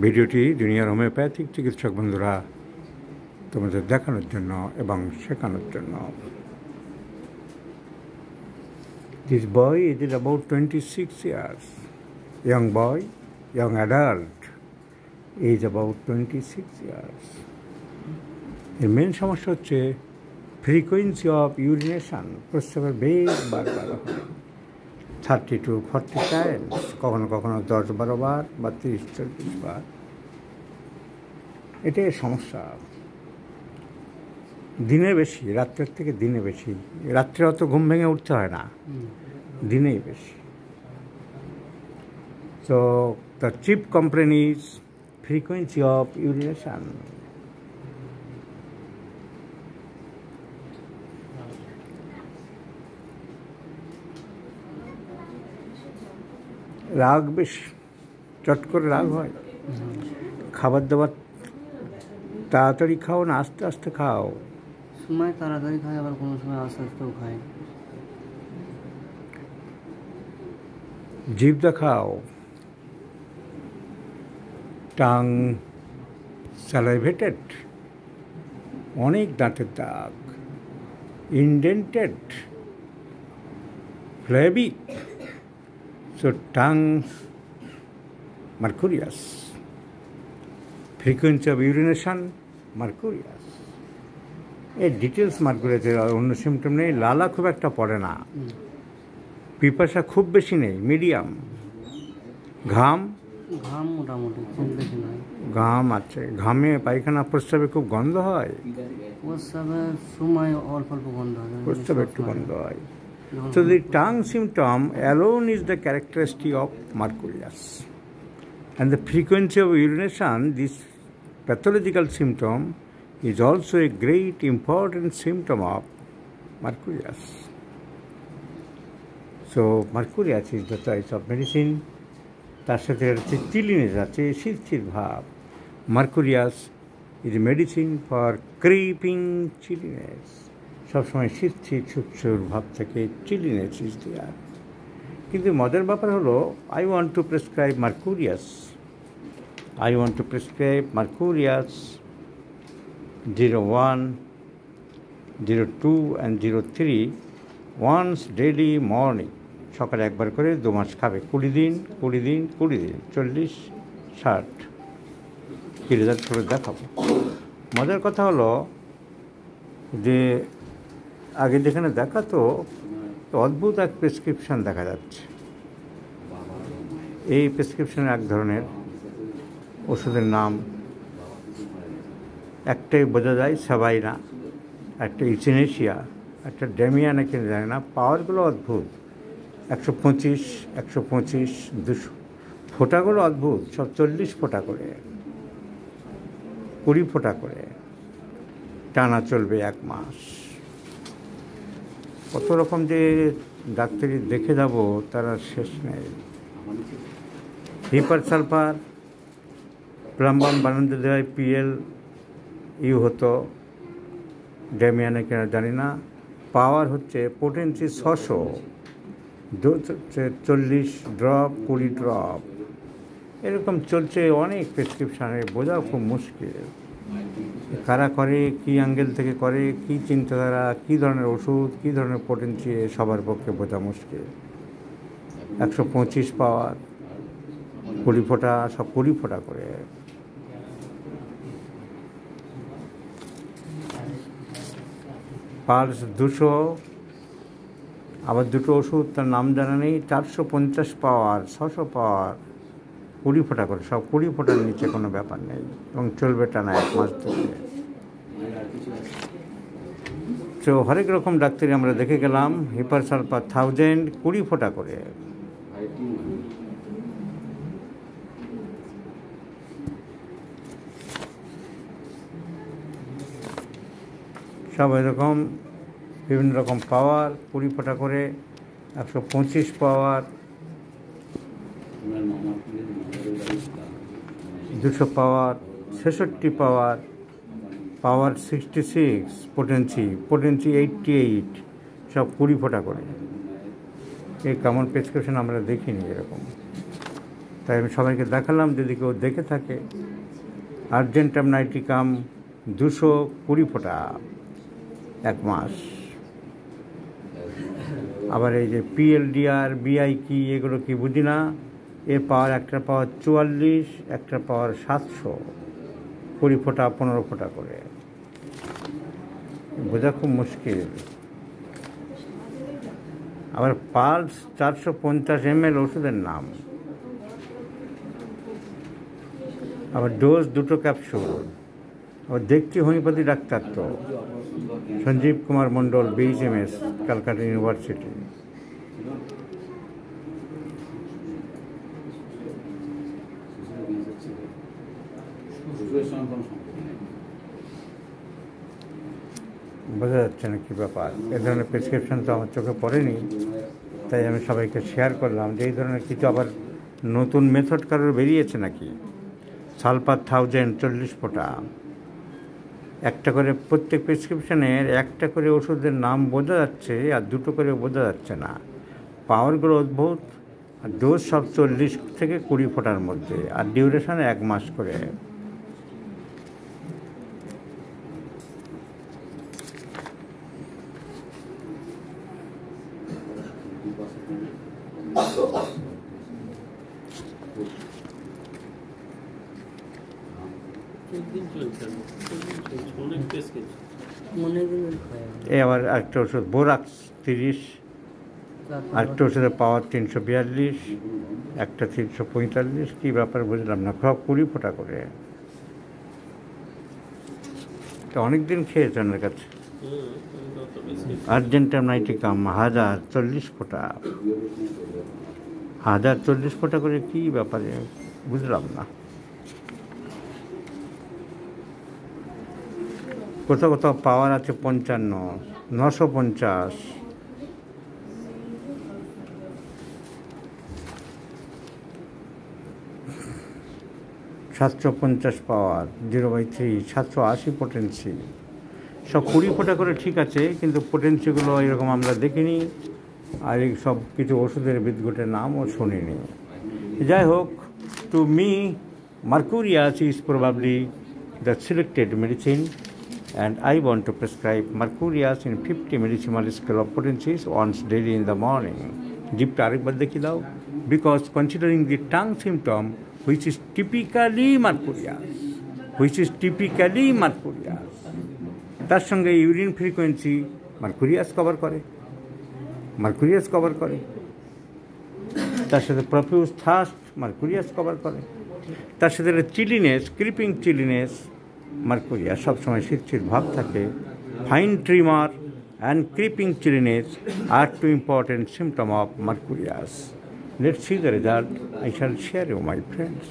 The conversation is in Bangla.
ভিডিওটি দুনিয়ার হোমিওপ্যাথিক চিকিৎসক বন্ধুরা তোমাদের দেখানোর জন্য এবং শেখানোর জন্য। This boy is about 26 years. Young boy, young adult, is about 26 years. এর মেন সমস্যা হচ্ছে ফ্রিকোয়েন্সি অফ ইউরিনেশন, প্রস্রাবের বেগ বারবার হয় 30 to 40 টাইমস, কখনো কখনো 10-12 বার বা 30-40 বার। এটাই সমস্যা। দিনে বেশি, রাত্রের থেকে দিনে বেশি। রাত্রে অত ঘুম ভেঙে উঠতে হয় না, দিনেই বেশি। So the chief complaint is frequency of urination. রাগ বেশ, চট করে রাগ হয়। খাবার দাবার তাড়াতাড়ি খাও না আস্তে আস্তে খাও? সময় তাড়াতাড়ি খাই, আবার কোনো সময় আস্তে আস্তেও খাই। জিভ দেখাও, টাং স্যালাইভেটেড, অনেক দাঁতের দাগ, indented, flabby, so tongue Mercurius, frequency of urination Mercurius. এর ডিটেলস মার্কুরিয়াসের অন্য সিমটম নেই। লালা খুব একটা পড়ে না, পিপাসা খুব বেশি নেই, মিডিয়াম। ঘাম ঘাম মোটামুটি, খুব বেশি নয়। ঘাম আছে, ঘামে পায়খানা প্রস্রাবে খুব গন্ধ হয়। প্রস্রাবের সময় অল্প অল্প গন্ধ হয়, প্রস্রাবে একটু গন্ধ হয়। So the tongue symptom alone is the characteristic of mercurius. And the frequency of urination, this pathological symptom, is also a great important symptom of mercurius. So mercurius is the choice of medicine. তার সাথে আছে চিলিনেস আছে, শিরশির ভাব। Mercurius is medicine for creeping chilliness. সবসময় শিরশির সুপসুর ভাব থেকে চিলিনেস ইজ দেয়ার। কিন্তু মজার ব্যাপার হলো, I want to prescribe Mercurius, I want to prescribe Mercurius 01, 02 and 03 once daily morning. সকালে একবার করে 2 মাস খাবে, 20 দিন 20 দিন 20 দিন, 40, 60। কি রেজাল্ট করে দেখাবো। মজার কথা হলো যে আগে যেখানে দেখাতো অদ্ভুত এক প্রেসক্রিপশান দেখা যাচ্ছে। এই প্রেসক্রিপশানে এক ধরনের ওষুধের নাম একটাই বোঝা যায়, সাবাইনা, একটা ইচিনেশিয়া, একটা ডেমিয়া নাকি জানি না। পাওয়ারগুলো অদ্ভুত, 125, 125, 200। ফোঁটাগুলো অদ্ভুত, সব 40 ফোঁটা করে, 20 ফোঁটা করে। টানা চলবে 1 মাস। কত রকম যে ডাক্তারি দেখে যাব তারা শেষ নেই। হিপার সালফার প্লাম্বাম বানাতে দেয়, PL ইউ হতো, ডেমিয়ানে কেনা জানি না। পাওয়ার হচ্ছে পোটেন্সি 600, 40 ড্রপ, 20 ড্রপ, এরকম চলছে। অনেক প্রেসক্রিপশানে বোঝা খুব মুশকিল। কারা করে, কী অ্যাঙ্গেল থেকে করে, কী চিন্তাধারা, কী ধরনের ওষুধ, কী ধরনের পোটেন্সি, সবার পক্ষে বোঝা মুশকিল। 125 পাওয়ার, 20 ফোঁটা, সব 20 ফোঁটা করে। পালস 200, আবার দুটো ওষুধ তার নাম জানা নেই, 450 পাওয়ার, 600 পাওয়ার, 20 ফোঁটা করে, সব 20 ফোঁটার নিচে কোনো ব্যাপার নেই, এবং চলবে টানা 1 মাস ধরে। তো হরেক রকম ডাক্তারি আমরা দেখে গেলাম। হিপার সালফার 1000, 20 ফোঁটা করে। সব এরকম বিভিন্ন রকম পাওয়ার, 20 ফোঁটা করে, 125 পাওয়ার, 200 পাওয়ার, 66 পাওয়ার, পাওয়ার 66, পোটেন্সি 88, সব 20 ফোঁটা করে। এই কমন প্রেসক্রিপশন আমরা দেখিনি এরকম। তাই আমি সবাইকে দেখালাম, যদি কেউ দেখে থাকে। আর্জেন্টাম নাইটিকাম 220 ফোঁটা 1 মাস। আবার এই যে PLDR BI কি, এগুলো কি বুঝি না। এর পাওয়ার, একটার পাওয়ার 44, একটার পাওয়ার 700, 20 ফোঁটা 15 ফোঁটা করে, বোঝা খুব মুশকিল। আবার পালস 450 ml ওষুধের নাম। আবার ডোজ 2 ক্যাপসুল। আবার দেখছি হোমিওপ্যাথি ডাক্তার তো সঞ্জীব কুমার মণ্ডল, BHMS, ক্যালকাটা ইউনিভার্সিটি। বোঝা যাচ্ছে না কী ব্যাপার। এ ধরনের প্রেসক্রিপশন তো আমার চোখে পড়েনি, তাই আমি সবাইকে শেয়ার করলাম যে এই ধরনের কিছু আবার নতুন মেথড কারোর বেরিয়েছে নাকি। সালফার 1000 40 ফোঁটা, একটা করে প্রত্যেক প্রেসক্রিপশনের একটা করে ওষুধের নাম বোঝা যাচ্ছে, আর 2টো করে বোঝা যাচ্ছে না। পাওয়ারগুলো অদ্ভুত, আর ডোজ সব 40 থেকে 20 ফোঁটার মধ্যে, আর ডিউরেশন 1 মাস করে। এই আবার একটা ওষুধ বোরাক্স 30, আরেকটা ওষুধের পাওয়ার 342, একটা 345। কী ব্যাপার বুঝলাম না, সব 20 ফোঁটা করে। তো অনেকদিন খেয়েছে ওনার কাছে। আর্জেন্টাম নাইটিকাম 1040 ফোঁটা, 1040 ফোঁটা করে। কী ব্যাপারে বুঝলাম না। কোথাও কোথাও পাওয়ার আছে 55, 950। 750 পাওয়ার, 0/3, 780 পোটেন্সি। সব 20 ফোঁটা করে ঠিক আছে, কিন্তু পোটেন্সিগুলো এরকম আমরা দেখিনি, আর এই সব কিছু ওষুধের বিদঘুটের নামও শুনিনি। যাই হোক, to me Mercurius is probably the selected medicine, and I want to prescribe Mercurius in 50 millisiemens scale of potencies once daily in the morning. Deep আরেকবার দেখিয়ে দাও। Because considering the tongue symptom, which is typically Mercurius, তার সঙ্গে ইউরিন ফ্রিকোয়েন্সি Mercurius কভার করে, তার সাথে প্রফিউজ থার্স্ট Mercurius কভার করে, তার সাথে চিলিনেস, ক্রিপিং চিলিনেস Mercurius, সবসময় শীত ভাব থাকে। Fine tremor and creeping chilliness আর 2 important symptom of Mercurius. Let's see the result. I shall share you, my friends.